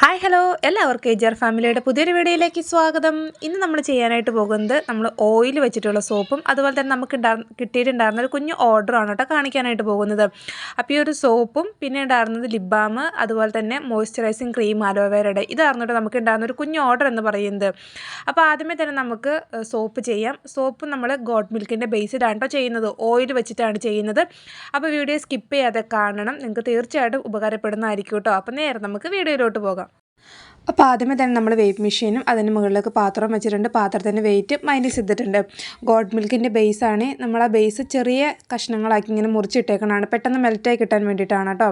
Hi hello എല്ലാവർക്കും എജർ ഫാമിലിയുടെ പുതിയൊരു വീഡിയോയിലേക്ക് സ്വാഗതം. ഇന്ന് നമ്മൾ ചെയ്യാനായിട്ട് പോകുന്നത് നമ്മൾ ഓയിൽ വെച്ചിട്ടുള്ള സോപ്പും അതുപോലെ തന്നെ നമുക്ക് കിട്ടിയിട്ടുണ്ടായിരുന്ന ഒരു കുഞ്ഞു ഓർഡറാണ് കേട്ടോ കാണിക്കാനായിട്ട് പോകുന്നത്. അപ്പോൾ ഈ ഒരു സോപ്പും പിന്നെ ഉണ്ടായിരുന്നത് ലിപ് ബാം അതുപോലെ തന്നെ മോയ്സ്ചറൈസിങ് ക്രീം അലോവേരയുടെ ഇതായിരുന്നു കേട്ടോ നമുക്ക് ഉണ്ടായിരുന്ന ഒരു കുഞ്ഞു ഓർഡർ എന്ന് പറയുന്നത്. അപ്പോൾ ആദ്യമേ തന്നെ നമുക്ക് സോപ്പ് ചെയ്യാം. സോപ്പ് നമ്മൾ ഗോട്ട് മിൽക്കിൻ്റെ ബേസിലാണ് കേട്ടോ ചെയ്യുന്നത്, ഓയിൽ വെച്ചിട്ടാണ് ചെയ്യുന്നത്. അപ്പോൾ വീഡിയോ സ്കിപ്പ് ചെയ്യാതെ കാണണം, നിങ്ങൾക്ക് തീർച്ചയായിട്ടും ഉപകാരപ്പെടുന്നതായിരിക്കും കേട്ടോ. അപ്പോൾ നേരെ നമുക്ക് വീഡിയോയിലോട്ട് പോകാം. അപ്പോൾ ആദ്യമേ തന്നെ നമ്മൾ വെയ്റ്റ് മെഷീനും അതിന് മുകളിലേക്ക് പാത്രം വെച്ചിട്ടുണ്ട്. പാത്രത്തിൻ്റെ വെയിറ്റ് മൈനസ് ചെയ്തിട്ടുണ്ട്. ഗോഡ് മിൽക്കിൻ്റെ ബേസാണ്. നമ്മൾ ആ ബേസ് ചെറിയ കഷ്ണങ്ങളാക്കി ഇങ്ങനെ മുറിച്ചിട്ടേക്കണതാണ്, പെട്ടെന്ന് മെൽറ്റായി കിട്ടാൻ വേണ്ടിയിട്ടാണ് കേട്ടോ.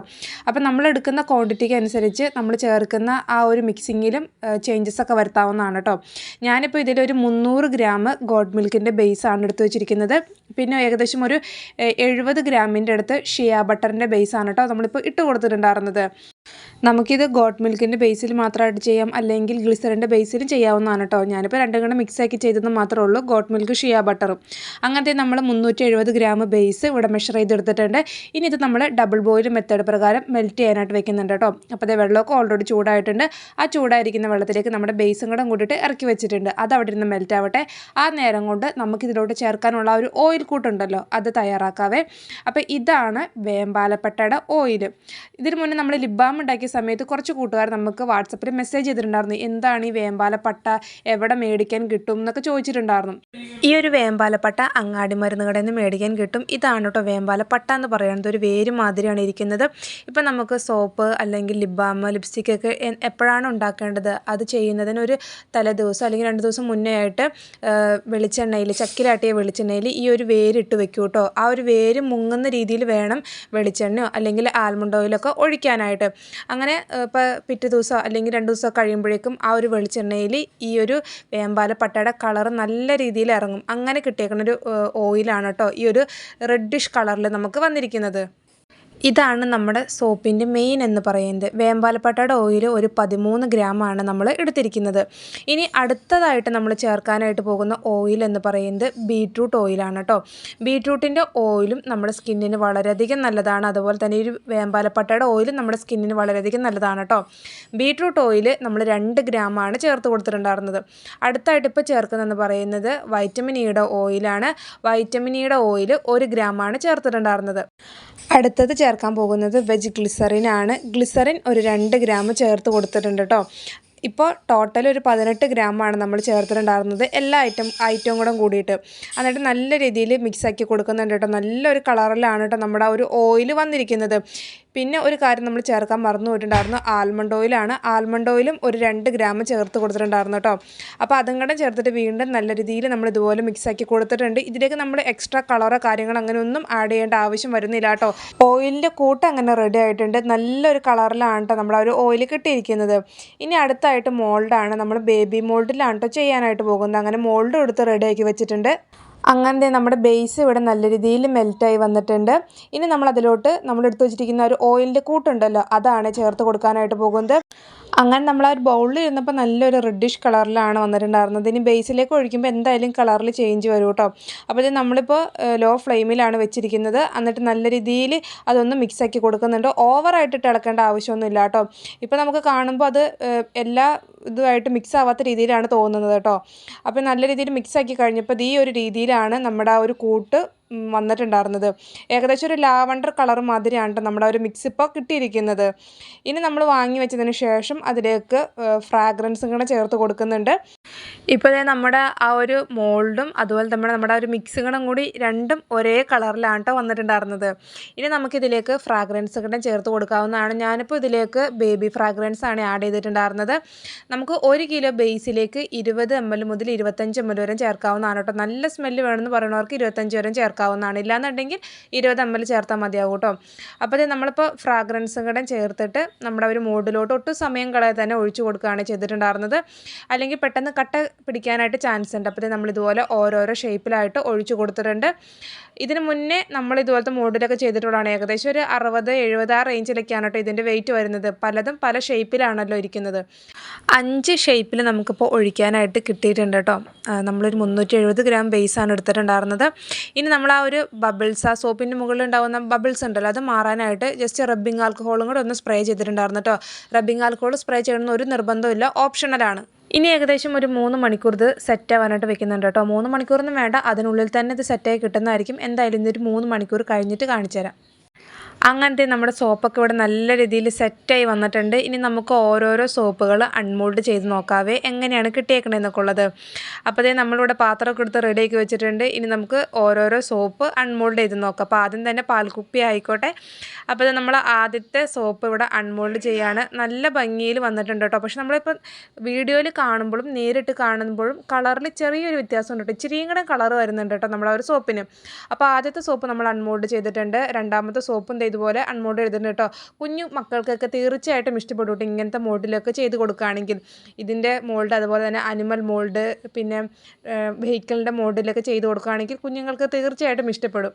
അപ്പോൾ നമ്മൾ എടുക്കുന്ന ക്വാണ്ടിറ്റിക്ക് അനുസരിച്ച് നമ്മൾ ചേർക്കുന്ന ആ ഒരു മിക്സിങ്ങിലും ചേഞ്ചസ് ഒക്കെ വരുത്താവുന്നതാണ് കേട്ടോ. ഞാനിപ്പോൾ ഇതിലൊരു 300 ഗ്രാം ഗോഡ് മിൽക്കിൻ്റെ ബേസാണ് എടുത്ത് വെച്ചിരിക്കുന്നത്. പിന്നെ ഏകദേശം ഒരു 70 ഗ്രാമിൻ്റെ അടുത്ത് ഷിയ ബട്ടറിൻ്റെ ബേസാണ് കേട്ടോ നമ്മളിപ്പോൾ ഇട്ട് കൊടുത്തിട്ടുണ്ടായിരുന്നത്. നമുക്കിത് ഗോട്ട് മിൽക്കിൻ്റെ ബേസിൽ മാത്രമായിട്ട് ചെയ്യാം, അല്ലെങ്കിൽ ഗ്ലിസറിൻ്റെ ബേസിലും ചെയ്യാവുന്നതാണ് കേട്ടോ. ഞാനിപ്പോൾ രണ്ടും കൂടെ മിക്സാക്കി ചെയ്തതെന്ന് മാത്രമേ ഉള്ളൂ, ഗോട്ട് മിൽക്ക് ഷിയ ബട്ടറും. അങ്ങനത്തെ നമ്മൾ 370 ഗ്രാം ബേസ് ഇവിടെ മെഷർ ചെയ്തെടുത്തിട്ടുണ്ട്. ഇനി ഇത് നമ്മൾ ഡബിൾ ബോയിൽ മെത്തേഡ് പ്രകാരം മെൽറ്റ് ചെയ്യാനായിട്ട് വെക്കുന്നുണ്ട് കേട്ടോ. അപ്പോൾ അതേ വെള്ളമൊക്കെ ഓൾറെഡി ചൂടായിട്ടുണ്ട്. ആ ചൂടായിരിക്കുന്ന വെള്ളത്തിലേക്ക് നമ്മുടെ ബേസും കൂടെ കൂട്ടിയിട്ട് ഇറക്കി വെച്ചിട്ടുണ്ട്. അത് അവിടെ ഇരുന്ന് മെൽറ്റ് ആവട്ടെ. ആ നേരം കൊണ്ട് നമുക്കിതിലോട്ട് ചേർക്കാനുള്ള ഒരു ഓയിൽ കൂട്ടുണ്ടല്ലോ, അത് തയ്യാറാക്കാവേ. അപ്പോൾ ഇതാണ് വേമ്പാലപ്പട്ടയുടെ ഓയിൽ. ഇതിന് മുന്നേ നമ്മൾ ലിപ് ബാം ഉണ്ടാക്കിയ സമയത്ത് കുറച്ച് കൂട്ടുകാർ നമുക്ക് വാട്സപ്പിൽ മെസ്സേജ് ചെയ്തിട്ടുണ്ടായിരുന്നു, എന്താണ് ഈ വേമ്പാലപ്പട്ട, എവിടെ മേടിക്കാൻ കിട്ടും എന്നൊക്കെ ചോദിച്ചിട്ടുണ്ടായിരുന്നു. ഈ ഒരു വേമ്പാലപ്പട്ട അങ്ങാടി മരുന്ന് കടയിൽ നിന്ന് മേടിക്കാൻ കിട്ടും. ഇതാണ് കേട്ടോ വേമ്പാലപ്പട്ട എന്ന് പറയുന്നത്. ഒരു വേര് മാതിരിയാണ് ഇരിക്കുന്നത്. ഇപ്പം നമുക്ക് സോപ്പ് അല്ലെങ്കിൽ ലിപ് ബാം ലിപ്സ്റ്റിക്കൊക്കെ എപ്പോഴാണ് ഉണ്ടാക്കേണ്ടത്, അത് ചെയ്യുന്നതിന് ഒരു തലേദിവസം അല്ലെങ്കിൽ 2 ദിവസം മുന്നേ ആയിട്ട് വെളിച്ചെണ്ണയിൽ, ചക്കിലാട്ടിയ വെളിച്ചെണ്ണയിൽ ഈ ഒരു വേരിട്ട് വെക്കും കേട്ടോ. ആ ഒരു വേര് മുങ്ങുന്ന രീതിയിൽ വേണം വെളിച്ചെണ്ണയോ അല്ലെങ്കിൽ ആൽമണ്ട് ഓയിലൊക്കെ ഒഴിക്കാനായിട്ട്. അങ്ങനെ ഇപ്പോൾ പിറ്റേ ദിവസം അല്ലെങ്കിൽ 2 ദിവസം കഴിയുമ്പോഴേക്കും ആ ഒരു വെളിച്ചെണ്ണയിൽ ഈ ഒരു വേമ്പാലപ്പട്ടയുടെ കളർ നല്ല രീതിയിൽ ഇറങ്ങും. അങ്ങനെ കിട്ടിയേക്കുന്നൊരു ഓയിലാണ് കേട്ടോ ഈ ഒരു റെഡിഷ് കളറിൽ നമുക്ക് വന്നിരിക്കുന്നത്. ഇതാണ് നമ്മുടെ സോപ്പിൻ്റെ മെയിൻ എന്ന് പറയുന്നത്. വേമ്പാലപ്പട്ടയുടെ ഓയിൽ ഒരു 13 ഗ്രാമാണ് നമ്മൾ എടുത്തിരിക്കുന്നത്. ഇനി അടുത്തതായിട്ട് നമ്മൾ ചേർക്കാനായിട്ട് പോകുന്ന ഓയിൽ എന്ന് പറയുന്നത് ബീട്രൂട്ട് ഓയിലാണ് കേട്ടോ. ബീട്രൂട്ടിൻ്റെ ഓയിലും നമ്മുടെ സ്കിന്നിന് വളരെയധികം നല്ലതാണ്. അതുപോലെ തന്നെ ഈ വേമ്പാലപ്പട്ടയുടെ ഓയിലും നമ്മുടെ സ്കിന്നിന് വളരെയധികം നല്ലതാണ് കേട്ടോ. ബീട്രൂട്ട് ഓയിൽ നമ്മൾ 2 ഗ്രാമാണ് ചേർത്ത് കൊടുത്തിട്ടുണ്ടായിരുന്നത്. അടുത്തായിട്ട് ഇപ്പോൾ ചേർക്കുന്നതെന്ന് പറയുന്നത് വൈറ്റമിൻ ഇയുടെ ഓയിലാണ്. വൈറ്റമിൻ ഇയുടെ ഓയിൽ 1 ഗ്രാമാണ് ചേർത്തിട്ടുണ്ടായിരുന്നത്. അടുത്തത് ചേർക്കാൻ പോകുന്നത് വെജ് ഗ്ലിസറിനാണ്. ഗ്ലിസറിൻ ഒരു 2 ഗ്രാം ചേർത്ത് കൊടുത്തിട്ടുണ്ട് കേട്ടോ. ഇപ്പോൾ ടോട്ടൽ ഒരു 18 ഗ്രാമാണ് നമ്മൾ ചേർത്തിട്ടുണ്ടായിരുന്നത്, എല്ലാ ഐറ്റവും കൂടെ കൂടിയിട്ട്. എന്നിട്ട് നല്ല രീതിയിൽ മിക്സാക്കി കൊടുക്കുന്നുണ്ട് കേട്ടോ. നല്ലൊരു കളറിലാണ് കേട്ടോ നമ്മുടെ ആ ഒരു ഓയിൽ വന്നിരിക്കുന്നത്. പിന്നെ ഒരു കാര്യം നമ്മൾ ചേർക്കാൻ മറന്നു പോയിട്ടുണ്ടായിരുന്നു, ആൽമണ്ട് ഓയിലാണ്. ആൽമണ്ട് ഓയിലും ഒരു 2 ഗ്രാം ചേർത്ത് കൊടുത്തിട്ടുണ്ടായിരുന്നു കേട്ടോ. അപ്പോൾ അതും കൂടെ ചേർത്തിട്ട് വീണ്ടും നല്ല രീതിയിൽ നമ്മൾ ഇതുപോലെ മിക്സാക്കി കൊടുത്തിട്ടുണ്ട്. ഇതിലേക്ക് നമ്മൾ എക്സ്ട്രാ കളറോ കാര്യങ്ങളോ അങ്ങനെ ഒന്നും ആഡ് ചെയ്യേണ്ട ആവശ്യം വരുന്നില്ല കേട്ടോ. ഓയിലിൻ്റെ കൂട്ട് അങ്ങനെ റെഡി ആയിട്ടുണ്ട്. നല്ലൊരു കളറിലാണ് കേട്ടോ നമ്മുടെ ഒരു ഓയിൽ കിട്ടിയിരിക്കുന്നത്. ഇനി അടുത്തായിട്ട് മോൾഡാണ്. നമ്മൾ ബേബി മോൾഡിലാണ് കേട്ടോ ചെയ്യാനായിട്ട് പോകുന്നത്. അങ്ങനെ മോൾഡ് എടുത്ത് റെഡിയാക്കി വെച്ചിട്ടുണ്ട്. അങ്ങനത്തെ നമ്മുടെ ബേസ് ഇവിടെ നല്ല രീതിയിൽ മെൽറ്റായി വന്നിട്ടുണ്ട്. ഇനി നമ്മൾ അതിലോട്ട് നമ്മൾ എടുത്ത് വെച്ചിരിക്കുന്ന ഒരു ഓയിലിൻ്റെ കൂട്ടുണ്ടല്ലോ, അതാണ് ചേർത്ത് കൊടുക്കാനായിട്ട് പോകുന്നത്. അങ്ങനെ നമ്മൾ ആ ഒരു ബൗളിൽ ഇരുന്നപ്പോൾ നല്ലൊരു റെഡിഷ് കളറിലാണ് വന്നിട്ടുണ്ടായിരുന്നത്. ഇനി ബേസിലേക്ക് ഒഴിക്കുമ്പോൾ എന്തായാലും കളറിൽ ചേഞ്ച് വരും കേട്ടോ. അപ്പോൾ ഇത് നമ്മളിപ്പോൾ ലോ ഫ്ലെയിമിലാണ് വെച്ചിരിക്കുന്നത്. എന്നിട്ട് നല്ല രീതിയിൽ അതൊന്ന് മിക്സാക്കി കൊടുക്കുന്നുണ്ട്. ഓവറായിട്ടിട്ട് ഇളക്കേണ്ട ആവശ്യമൊന്നുമില്ല കേട്ടോ. ഇപ്പോൾ നമുക്ക് കാണുമ്പോൾ അത് എല്ലാ ഇതുമായിട്ട് മിക്സ് ആവാത്ത രീതിയിലാണ് തോന്നുന്നത് കേട്ടോ. അപ്പോൾ നല്ല രീതിയിൽ മിക്സാക്കി കഴിഞ്ഞപ്പോൾ ഈ ഒരു രീതിയിലാണ് നമ്മുടെ ആ ഒരു കൂട്ട് വന്നിട്ടുണ്ടായിരുന്നത്. ഏകദേശം ഒരു ലാവണ്ടർ കളർ മാതിരിയാണ് കേട്ടോ നമ്മുടെ ഒരു മിക്സ് ഇപ്പോൾ കിട്ടിയിരിക്കുന്നത്. ഇനി നമ്മൾ വാങ്ങി വെച്ചതിന് ശേഷം അതിലേക്ക് ഫ്രാഗ്രൻസും കൂടെ ചേർത്ത് കൊടുക്കുന്നുണ്ട്. ഇപ്പോൾ നമ്മുടെ ആ ഒരു മോൾഡും അതുപോലെ തന്നെ നമ്മുടെ ആ ഒരു മിക്സുകളും കൂടി രണ്ടും ഒരേ കളറിലാണ് കേട്ടോ വന്നിട്ടുണ്ടായിരുന്നത്. ഇനി നമുക്കിതിലേക്ക് ഫ്രാഗ്രൻസ് കൂടെ ചേർത്ത് കൊടുക്കാവുന്നതാണ്. ഞാനിപ്പോൾ ഇതിലേക്ക് ബേബി ഫ്രാഗ്രൻസ് ആണ് ആഡ് ചെയ്തിട്ടുണ്ടായിരുന്നത്. നമുക്ക് 1 കിലോ ബേസിലേക്ക് 20 ml മുതൽ 25 ml വരെ ചേർക്കാവുന്നതാണ് കേട്ടോ. നല്ല സ്മെല്ല് വേണമെന്ന് പറയുന്നവർക്ക് 25 വരെ ചേർക്കാവുന്നതാണ്. ഇല്ലാന്നുണ്ടെങ്കിൽ 20 ml ചേർത്താൽ മതിയാവും കേട്ടോ. അപ്പോൾ ഇത് നമ്മളിപ്പോൾ ഫ്രാഗ്രൻസും കൂടെ ചേർത്തിട്ട് നമ്മുടെ ഒരു മോഡിലോട്ട് ഒട്ടും സമയം കളയാതെ തന്നെ ഒഴിച്ചു കൊടുക്കുകയാണ് ചെയ്തിട്ടുണ്ടായിരുന്നത്. അല്ലെങ്കിൽ പെട്ടെന്ന് കട്ട പിടിക്കാനായിട്ട് ചാൻസ് ഉണ്ട്. അപ്പോൾ നമ്മൾ ഇതുപോലെ ഓരോരോ ഷേപ്പിലായിട്ട് ഒഴിച്ചു കൊടുത്തിട്ടുണ്ട്. ഇതിന് മുന്നേ നമ്മൾ ഇതുപോലത്തെ മോഡിലൊക്കെ ചെയ്തിട്ടുള്ളതാണ്. ഏകദേശം ഒരു 60-70 ആ റേഞ്ചിലൊക്കെയാണ് കേട്ടോ ഇതിൻ്റെ വെയിറ്റ് വരുന്നത്. പലതും പല ഷേപ്പിലാണല്ലോ ഇരിക്കുന്നത്. 5 ഷേപ്പിൽ നമുക്കിപ്പോൾ ഒഴിക്കാനായിട്ട് കിട്ടിയിട്ടുണ്ട് കേട്ടോ. നമ്മളൊരു 370 ഗ്രാം ബേസാണ് എടുത്തിട്ടുണ്ടായിരുന്നത്. ഇനി നമ്മൾ നമ്മൾ ആ ഒരു ബബിൾസ് ആ സോപ്പിൻ്റെ മുകളിൽ ഉണ്ടാകുന്ന ബബിൾസ് ഉണ്ടല്ലോ അത് മാറാനായിട്ട് ജസ്റ്റ് റബ്ബിംഗ് ആൽക്കഹോളും കൂടെ ഒന്ന് സ്പ്രേ ചെയ്തിട്ടുണ്ടായിരുന്നു കേട്ടോ. റബ്ബിംഗ് ആൽക്കഹോൾ സ്പ്രേ ചെയ്യണമെന്ന് ഒരു നിർബന്ധമില്ല, ഓപ്ഷണലാണ്. ഇനി ഏകദേശം ഒരു 3 മണിക്കൂർ ഇത് സെറ്റ് ആവാനായിട്ട് വെക്കുന്നുണ്ട് കേട്ടോ. 3 മണിക്കൂറൊന്നും വേണ്ട, അതിനുള്ളിൽ തന്നെ ഇത് സെറ്റായി കിട്ടുന്നതായിരിക്കും. എന്തായാലും ഇതൊരു 3 മണിക്കൂർ കഴിഞ്ഞിട്ട് കാണിച്ചു തരാം. അങ്ങനത്തെ നമ്മുടെ സോപ്പൊക്കെ ഇവിടെ നല്ല രീതിയിൽ സെറ്റായി വന്നിട്ടുണ്ട്. ഇനി നമുക്ക് ഓരോരോ സോപ്പുകൾ അൺമോൾഡ് ചെയ്ത് നോക്കാവേ എങ്ങനെയാണ് കിട്ടിയേക്കണേന്നൊക്കെ ഉള്ളത്. അപ്പോൾ അതേ നമ്മളിവിടെ പാത്രമൊക്കെ എടുത്ത് റെഡിയാക്കി വെച്ചിട്ടുണ്ട്. ഇനി നമുക്ക് ഓരോരോ സോപ്പ് അൺമോൾഡ് ചെയ്ത് നോക്കാം. അപ്പോൾ ആദ്യം തന്നെ പാൽക്കുപ്പി ആയിക്കോട്ടെ. അപ്പോൾ ഇത് നമ്മൾ ആദ്യത്തെ സോപ്പ് ഇവിടെ അൺമോൾഡ് ചെയ്യാണ്. നല്ല ഭംഗിയിൽ വന്നിട്ടുണ്ട് കേട്ടോ. പക്ഷെ നമ്മളിപ്പോൾ വീഡിയോയിൽ കാണുമ്പോഴും നേരിട്ട് കാണുമ്പോഴും കളറിൽ ചെറിയൊരു വ്യത്യാസം ഉണ്ട് കേട്ടോ. ഇച്ചിരിയും കൂടെ കളർ വരുന്നുണ്ട് കേട്ടോ നമ്മളെ ഒരു സോപ്പിന്. അപ്പോൾ ആദ്യത്തെ സോപ്പ് നമ്മൾ അൺമോൾഡ് ചെയ്തിട്ടുണ്ട്. രണ്ടാമത്തെ സോപ്പും ഇതുപോലെ അൺമോൾഡ് ചെയ്തിട്ടുണ്ട് കേട്ടോ. കുഞ്ഞു മക്കൾക്കൊക്കെ തീർച്ചയായിട്ടും ഇഷ്ടപ്പെടും കേട്ടോ ഇങ്ങനത്തെ മോൾഡിലൊക്കെ ചെയ്ത് കൊടുക്കുകയാണെങ്കിൽ. ഇതിൻ്റെ മോൾഡ് അതുപോലെ തന്നെ അനിമൽ മോൾഡ് പിന്നെ വെഹിക്കിളിൻ്റെ മോൾഡിലൊക്കെ ചെയ്ത് കൊടുക്കുകയാണെങ്കിൽ കുഞ്ഞുങ്ങൾക്ക് തീർച്ചയായിട്ടും ഇഷ്ടപ്പെടും.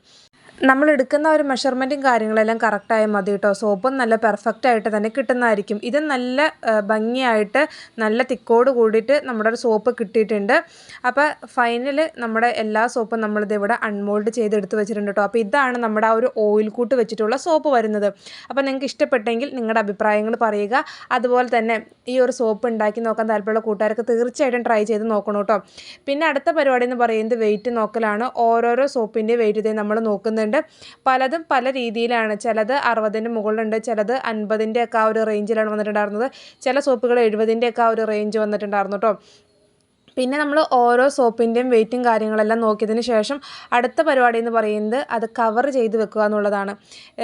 നമ്മൾ എടുക്കുന്ന ഒരു മെഷർമെൻറ്റും കാര്യങ്ങളെല്ലാം കറക്റ്റായാൽ മതി കേട്ടോ. സോപ്പും നല്ല പെർഫെക്റ്റ് ആയിട്ട് തന്നെ കിട്ടുന്നതായിരിക്കും. ഇത് നല്ല ഭംഗിയായിട്ട് നല്ല തിക്കോട് കൂടിയിട്ട് നമ്മുടെ ഒരു സോപ്പ് കിട്ടിയിട്ടുണ്ട്. അപ്പോൾ ഫൈനൽ നമ്മുടെ എല്ലാ സോപ്പും നമ്മളിത് ഇവിടെ അൺമോൾഡ് ചെയ്തെടുത്ത് വെച്ചിട്ടുണ്ട് കേട്ടോ. അപ്പോൾ ഇതാണ് നമ്മുടെ ആ ഒരു ഓയിൽ കൂട്ട് വെച്ചിട്ടുള്ള സോപ്പ് വരുന്നത്. അപ്പോൾ നിങ്ങൾക്ക് ഇഷ്ടപ്പെട്ടെങ്കിൽ നിങ്ങളുടെ അഭിപ്രായങ്ങൾ പറയുക. അതുപോലെ തന്നെ ഈ ഒരു സോപ്പ് ഉണ്ടാക്കി നോക്കാൻ താല്പര്യമുള്ള കൂട്ടുകാർക്ക് തീർച്ചയായിട്ടും ട്രൈ ചെയ്ത് നോക്കണം കേട്ടോ. പിന്നെ അടുത്ത പരിപാടി എന്ന് പറയുന്നത് വെയിറ്റ് നോക്കലാണ്. ഓരോരോ സോപ്പിൻ്റെ വെയിറ്റ് ഇതേ നമ്മൾ നോക്കുന്നുണ്ട്. പലതും പല രീതിയിലാണ്. ചിലത് 60ന് മുകളിലുണ്ട്, ചിലത് 50ൻ്റെ ഒക്കെ ആ ഒരു റേഞ്ചിലാണ് വന്നിട്ടുണ്ടായിരുന്നത്. ചില സോപ്പുകൾ 70ൻ്റെ ഒക്കെ ആ ഒരു റേഞ്ച് വന്നിട്ടുണ്ടായിരുന്നു കേട്ടോ. പിന്നെ നമ്മൾ ഓരോ സോപ്പിൻ്റെയും വെയിറ്റും കാര്യങ്ങളെല്ലാം നോക്കിയതിന് ശേഷം അടുത്ത പരിപാടി എന്ന് പറയുന്നത് അത് കവർ ചെയ്ത് വെക്കുക എന്നുള്ളതാണ്.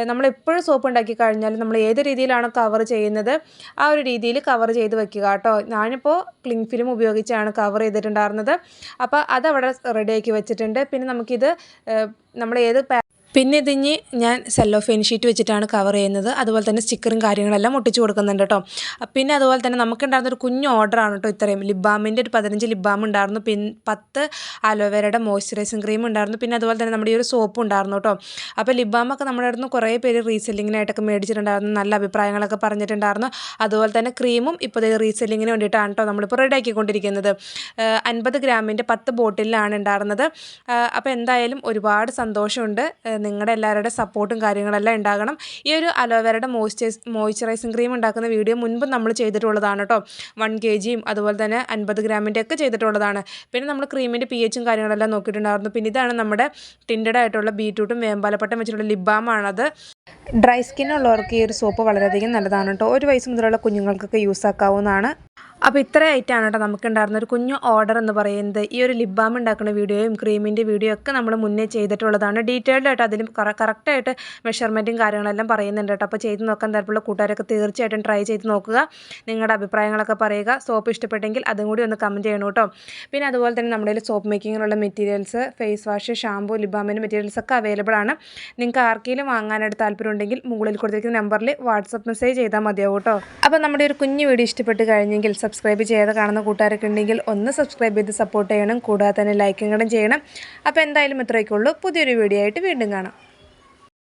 നമ്മളെപ്പോഴും സോപ്പ് ഉണ്ടാക്കി കഴിഞ്ഞാൽ നമ്മൾ ഏത് രീതിയിലാണോ കവർ ചെയ്യുന്നത് ആ ഒരു രീതിയിൽ കവർ ചെയ്ത് വെക്കുക കേട്ടോ. ഞാനിപ്പോൾ ക്ലിങ് ഫിലിം ഉപയോഗിച്ചാണ് കവർ ചെയ്തിട്ടുണ്ടായിരുന്നത്. അപ്പോൾ അതവിടെ റെഡിയാക്കി വെച്ചിട്ടുണ്ട്. പിന്നെ നമുക്കിത് നമ്മൾ പിന്നെ ഇതിഞ്ഞ് ഞാൻ സെല്ലോഫെയിൻ ഷീറ്റ് വെച്ചിട്ടാണ് കവർ ചെയ്യുന്നത്. അതുപോലെ തന്നെ സ്റ്റിക്കറും കാര്യങ്ങളെല്ലാം ഒട്ടിച്ച് കൊടുക്കുന്നുണ്ട് കേട്ടോ. പിന്നെ അതുപോലെ തന്നെ നമുക്കുണ്ടായിരുന്നൊരു കുഞ്ഞു ഓർഡറാണ് കേട്ടോ ഇത്രയും. ലിപ് ബാമിൻ്റെ ഒരു 15 ലിപ് ബാം ഉണ്ടായിരുന്നു. 10 അലോവേരയുടെ മോയ്സ്ചറൈസിങ് ക്രീം ഉണ്ടായിരുന്നു. പിന്നെ അതുപോലെ തന്നെ നമ്മുടെ ഈ ഒരു സോപ്പ് ഉണ്ടായിരുന്നു കേട്ടോ. അപ്പോൾ ലിപ് ബാമൊക്കെ നമ്മുടെ അടുത്ത് കുറേ പേര് റീസെല്ലിങ്ങിനായിട്ടൊക്കെ മേടിച്ചിട്ടുണ്ടായിരുന്നു. നല്ല അഭിപ്രായങ്ങളൊക്കെ പറഞ്ഞിട്ടുണ്ടായിരുന്നു. അതുപോലെ തന്നെ ക്രീമും ഇപ്പോൾ റീസെല്ലിങ്ങിന് വേണ്ടിയിട്ടാണ് കേട്ടോ നമ്മളിപ്പോൾ റെഡിയാക്കിക്കൊണ്ടിരിക്കുന്നത്. 50 ഗ്രാമിൻ്റെ 10 ബോട്ടിലാണ് ഉണ്ടായിരുന്നത്. അപ്പോൾ എന്തായാലും ഒരുപാട് സന്തോഷമുണ്ട്. നിങ്ങളുടെ എല്ലാവരുടെ സപ്പോർട്ടും കാര്യങ്ങളെല്ലാം ഉണ്ടാകണം. ഈ ഒരു അലോവേരയുടെ മോയ്സ്ചറൈസിങ് ക്രീം ഉണ്ടാക്കുന്ന വീഡിയോ മുൻപ് നമ്മൾ ചെയ്തിട്ടുള്ളതാണ് കേട്ടോ. 1 kg അതുപോലെ തന്നെ 50 ഗ്രാമിൻ്റെ ഒക്കെ ചെയ്തിട്ടുള്ളതാണ്. പിന്നെ നമ്മൾ ക്രീമിൻ്റെ pHും കാര്യങ്ങളെല്ലാം നോക്കിയിട്ടുണ്ടായിരുന്നു. പിന്നെ ഇതാണ് നമ്മുടെ ടിൻഡഡ് ആയിട്ടുള്ള ബീറ്റ്റൂട്ടും വേമ്പാലപ്പട്ടം വെച്ചിട്ടുള്ള ലിപ് ബാമാണത്. ഡ്രൈ സ്കിന്നുള്ളവർക്ക് ഈ ഒരു സോപ്പ് വളരെയധികം നല്ലതാണ് കേട്ടോ. 1 വയസ്സ് മുതലുള്ള കുഞ്ഞുങ്ങൾക്കൊക്കെ യൂസ് ആക്കാവുന്നതാണ്. അപ്പോൾ ഇത്ര ആയിട്ടാണ് കേട്ടോ നമുക്കുണ്ടായിരുന്ന ഒരു കുഞ്ഞു ഓർഡർ എന്ന് പറയുന്നത്. ഈ ഒരു ലിപ് ബാം ഉണ്ടാക്കുന്ന വീഡിയോയും ക്രീമിൻ്റെ വീഡിയോ ഒക്കെ നമ്മൾ മുന്നേ ചെയ്തിട്ടുള്ളതാണ്. ഡീറ്റെയിൽഡ് ആയിട്ട് അതിൽ കറക്റ്റായിട്ട് മെഷർമെൻറ്റും കാര്യങ്ങളെല്ലാം പറയുന്നുണ്ട് കേട്ടോ. അപ്പോൾ ചെയ്ത് നോക്കാൻ താല്പര്യമുള്ള കൂട്ടുകാരൊക്കെ തീർച്ചയായിട്ടും ട്രൈ ചെയ്ത് നോക്കുക. നിങ്ങളുടെ അഭിപ്രായങ്ങളൊക്കെ പറയുക. സോപ്പ് ഇഷ്ടപ്പെട്ടെങ്കിൽ അതും കൂടി ഒന്ന് കമൻറ്റ് ചെയ്യണം കേട്ടോ. പിന്നെ അതുപോലെ തന്നെ നമ്മുടെ സോപ്പ് മേക്കിങ്ങിനുള്ള materials, face wash, shampoo, lip ബാമിൻ്റെ മെറ്റീരിയൽസ് ഒക്കെ അവൈലബിൾ ആണ്. നിങ്ങൾക്ക് ആർക്കെങ്കിലും വാങ്ങാനായിട്ട് താല്പര്യം ഉണ്ടെങ്കിൽ മുകളിൽ കൊടുത്തിരിക്കുന്ന നമ്പറിൽ വാട്സപ്പ് മെസ്സേജ് ചെയ്താൽ മതിയാവും കേട്ടോ. അപ്പോൾ നമ്മുടെ ഒരു കുഞ്ഞു വീഡിയോ ഇഷ്ടപ്പെട്ട് കഴിഞ്ഞെങ്കിൽ സബ്സ്ക്രൈബ് ചെയ്യാതെ കാണുന്ന കൂട്ടുകാരൊക്കെ ഉണ്ടെങ്കിൽ ഒന്ന് സബ്സ്ക്രൈബ് ചെയ്ത് സപ്പോർട്ട് ചെയ്യണം. കൂടാതെ തന്നെ ലൈക്കും കൂടെ ചെയ്യണം. അപ്പോൾ എന്തായാലും ഇത്രയൊക്കെ ഉള്ളൂ. പുതിയൊരു വീഡിയോ ആയിട്ട് വീണ്ടും കാണാം.